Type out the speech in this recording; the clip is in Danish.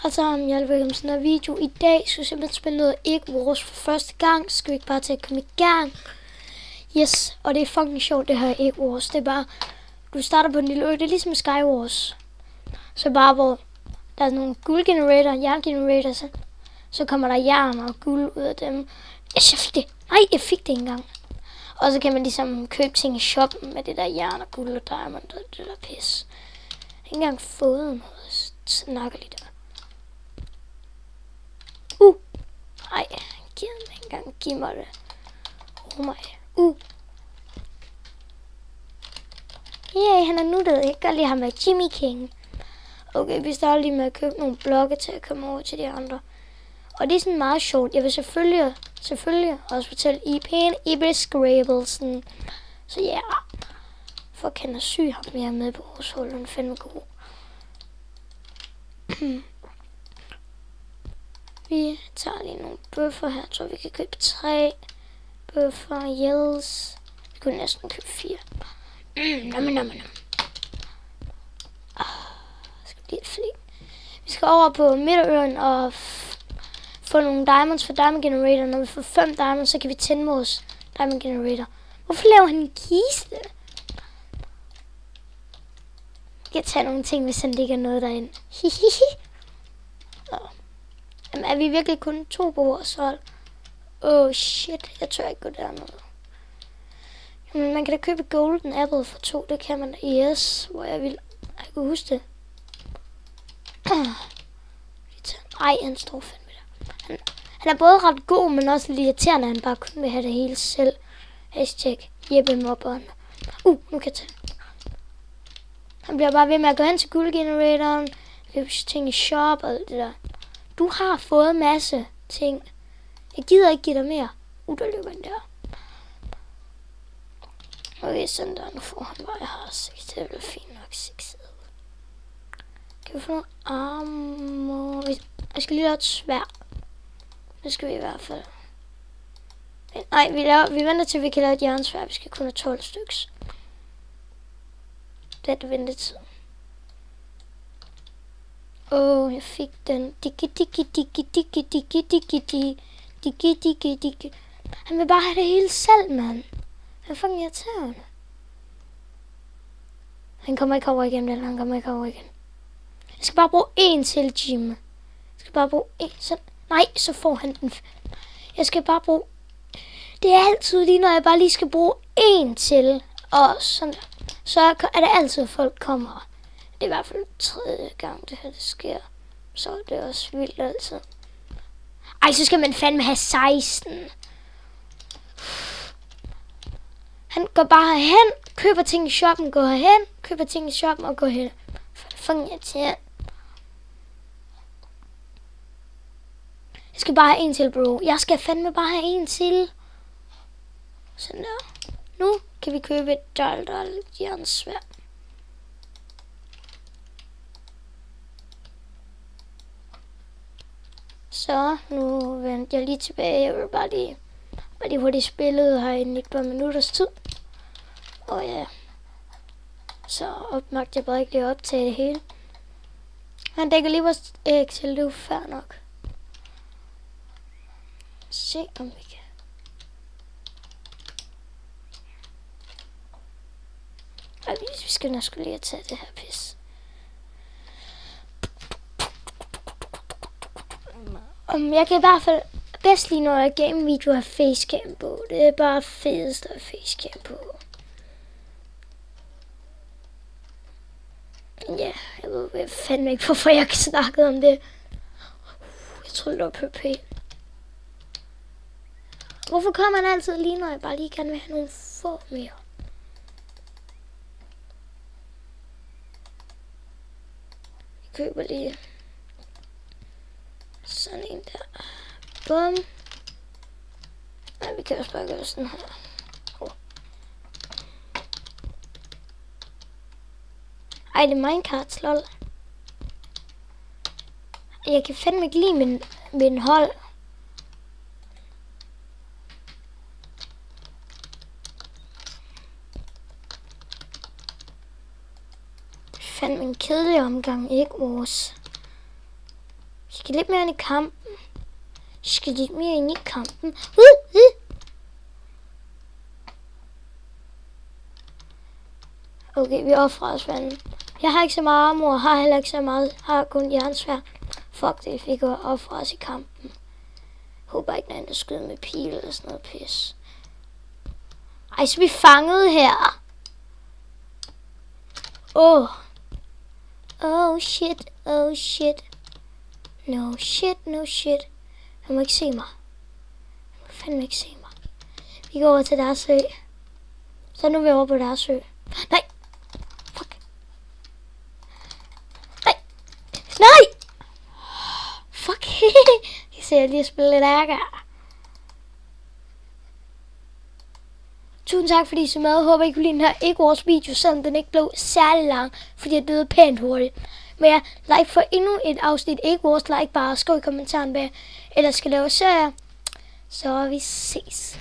Altså, jeg vil til sådan en video. I dag skal jeg simpelthen spille noget Egg Wars for første gang. Så skal vi ikke bare til at komme i gang. Yes, og det er fucking sjovt det her Egg Wars. Det er bare, du starter på en lille ø. Det er ligesom Sky Wars. Så bare hvor der er nogle guldgenerator, jerngenerator, så kommer der jern og guld ud af dem. Yes, jeg fik det. Nej, jeg fik det ikke engang. Og så kan man ligesom købe ting i shoppen med det der jern og guld og diamond og det der pis. Jeg har ikke engang fået noget. Snakker lige der. Ej, giv mig ikke engang. Giv mig det. Oh my. Yay, han er nuttet. Jeg kan godt lide ham med Jimmy King. Okay, vi starter lige med at købe nogle blokke til at komme over til de andre. Og det er sådan meget sjovt. Jeg vil selvfølgelig også fortælle IP'en i beskrivelsen. Så ja, for at kende syg ham mere med på vores hold. Han er fandme god. Vi tager lige nogle bøffer her. Jeg tror, vi kan købe 3 bøffer. Yes. Vi kunne næsten købe 4. Skal blive flink. Vi skal over på midterøen og få nogle diamonds for diamond generator. Når vi får 5 diamonds, så kan vi tænde vores diamond generator. Hvorfor laver han en kiste? Jeg kan tage nogle ting, hvis han ligger noget derinde. Jamen, er vi virkelig kun 2 på vores hold? Oh shit, jeg tør ikke gå dernede. Jamen, man kan da købe golden apple for 2, det kan man da. Yes, hvor jeg vil. Jeg kan huske det. Ej, han står fandme der. Han er både ret god, men også lidt irriterende, han bare kun vil have det hele selv. Hashtag Jeppe mobberen. Nu kan jeg tage. Han bliver bare ved med at gå hen til guldgeneratoren. Købe ting i shop og alt det der. Du har fået en masse ting. Jeg gider ikke give dig mere. Der løber den der. Okay, sådan der. Nu får han bare, jeg har 6. Det er vel fint nok 6. Kan vi få noget armor? Jeg skal lige lave et sværd. Det skal vi i hvert fald. Nej, vi venter til vi kan lave et jernsværd. Vi skal kun have 12 stykker. Det er ventetid. Jeg fik den. Digi. Han vil bare have det hele selv, mand. Han er fucking irriterende. Han kommer ikke over igen, han kommer ikke over igen. Jeg skal bare bruge 1 til, Jim. Jeg skal bare bruge 1. Nej, så får han den. Jeg skal bare bruge. Det er altid lige, når jeg bare lige skal bruge 1 til. Og sådan. Så er det altid, at folk kommer. Det er i hvert fald 3. gang, det her det sker. Så er det også vildt altid. Ej, så skal man fandme have 16. Han går bare hen, køber ting i shoppen, går hen, køber ting i shoppen og går hen. Fucking irriterende. Jeg skal bare have 1 til, bro. Jeg skal fandme bare have 1 til. Sådan der. Nu kan vi købe et jernsværd. Så nu venter jeg lige tilbage. Jeg vil bare lige hurtigt spillet herinde i et par minutters tid. Og ja. Så opmagte jeg bare ikke lige at optage det hele. Han dækker lige vores æg til, det er jo fair nok. Se om vi kan. Ej, vi skal nok skulle lige tage det her pis. Jeg kan i hvert fald bedst lide, når jeg game-video har facecam på. Det er bare fedest at have facecam på. Ja, jeg ved fandme ikke, hvorfor jeg ikke snakkede om det. Jeg troede, det var PP. Hvorfor kommer man altid lige, når jeg bare lige gerne vil have nogle få mere? Jeg køber lige sådan en der. Bum. Nej, vi kan også bare gøre sådan her. Ej, det er Minecraft, lol. Jeg kan fandme ikke lide min hold. Fandme en kedelig omgang, ikke Wars. skal lidt mere ind i kampen. Skal lidt mere ind i kampen. Okay, vi offrer os, fanden. Jeg har ikke så meget armor, har heller ikke så meget. Har kun jernsvær. Fuck det, vi går offre os i kampen. Håber ikke, nogen der skyder med pil eller sådan noget pis. Ej, så vi fanget her. Oh shit, oh shit. No shit, no shit. Han må ikke se mig. Han må fandme ikke se mig. Vi går over til deres sø. Så nu er vi over på deres sø. Nej! Fuck! Nej! Nej! Fuck! Jeg ser lige at spille lidt ærger. Tusind tak fordi I så med. Håber I kunne lide den her Egg Wars video, selvom den ikke blev særlig lang, fordi jeg døde pænt hurtigt. Men ja, like for endnu et afsnit Egg Wars. Like bare, skriv i kommentaren hvad ellers skal lave serier. Så vi ses.